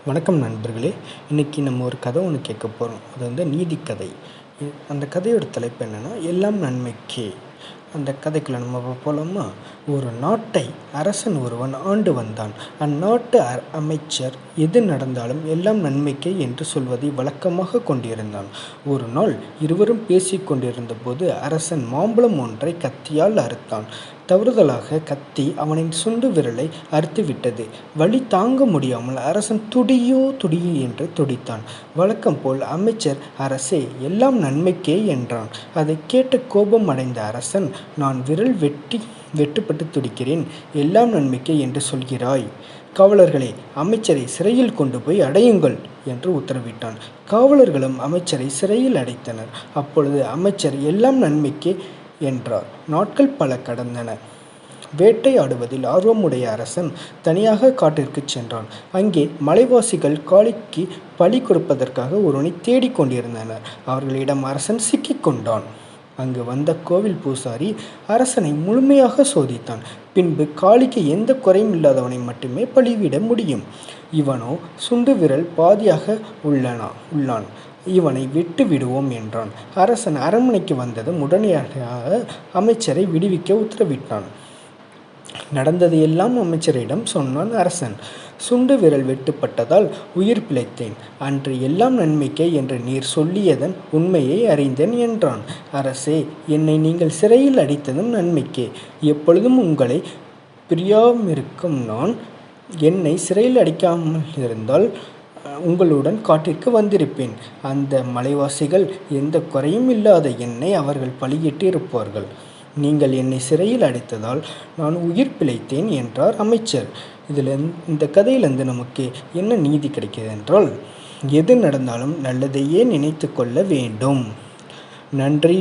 வணக்கம் நண்பர்களே. இன்றைக்கி நம்ம ஒரு கதை ஒன்று கேட்க போகிறோம். அது வந்து நீதி கதை. அந்த கதையோட தலைப்பு என்னென்னா, எல்லாம் நன்மைக்கே. அந்த கதைக்குள்ளே நம்ம போகலாமா? ஒரு நாட்டை அரசன் ஒருவன் ஆண்டு வந்தான். அந்நாட்டு அமைச்சர் எது நடந்தாலும் எல்லாம் நன்மைக்கே என்று சொல்வதை வழக்கமாக கொண்டிருந்தான். ஒரு நாள் இருவரும் பேசிக் கொண்டிருந்த போது அரசன் மாம்பழம் ஒன்றை கத்தியால் அறுத்தான். தவறுதலாக கத்தி அவனின் சுண்டு விரலை அறுத்துவிட்டது. வலி தாங்க முடியாமல் அரசன் துடியோ என்று துடித்தான். வழக்கம் போல் அமைச்சர், அரசே, எல்லாம் நன்மைக்கே என்றான். அதை கேட்டு கோபம் அடைந்த அரசன், நான் விரல் வெட்டுப்பட்டு துடிக்கிறேன், எல்லாம் நன்மைக்கே என்று சொல்கிறாய்? காவலர்களே, அமைச்சரை சிறையில் கொண்டு போய் அடையுங்கள் என்று உத்தரவிட்டான். காவலர்களும் அமைச்சரை சிறையில் அடைத்தனர். அப்பொழுது அமைச்சர் எல்லாம் நன்மைக்கே என்றார். நாட்கள் பல கடந்தன. வேட்டையாடுவதில் ஆர்வமுடைய அரசன் தனியாக காட்டிற்கு சென்றான். அங்கே மலைவாசிகள் காளிக்கு பலி கொடுப்பதற்காக ஒருவனை தேடிக்கொண்டிருந்தனர். அவர்களிடம் அரசன் சிக்கிக் கொண்டான். அங்கு வந்த கோவில் பூசாரி அரசனை முழுமையாக சோதித்தான். பின்பு காளிக்கு எந்த குறையும் இல்லாதவனை மட்டுமே பலியிட முடியும். இவனோ சுண்டு விரல் பாதியாக உள்ளான். இவனை விட்டு விடுவோம் என்றான். அரசன் அரண்மனைக்கு வந்ததும் உடனடியாக அமைச்சரை விடுவிக்க உத்தரவிட்டான். நடந்தது எல்லாம் அமைச்சரிடம் சொன்னான் அரசன். சுண்டு விரல் வெட்டுப்பட்டதால் உயிர் பிழைத்தேன். அன்று எல்லாம் நன்மைக்கே என்று நீர் சொல்லியதன் உண்மையை அறிந்தேன் என்றான். அரசே, என்னை நீங்கள் சிறையில் அடைத்ததும் நன்மைக்கே. எப்பொழுதும் உங்களை பிரியாமிருக்கும் நான் என்னை சிறையில் அடைக்காமல் இருந்தால் உங்களுடன் காட்டிற்கு வந்திருப்பேன். அந்த மலைவாசிகள் எந்த குறையும் இல்லாத என்னை அவர்கள் பலியிட்டு இருப்பார்கள். நீங்கள் என்னை சிறையில் அடைத்ததால் நான் உயிர் பிழைத்தேன் என்றார் அமைச்சர். இந்த கதையிலிருந்து நமக்கு என்ன நீதி கிடைக்கிறது என்றால், எது நடந்தாலும் நல்லதையே நினைத்து கொள்ள வேண்டும். நன்றி.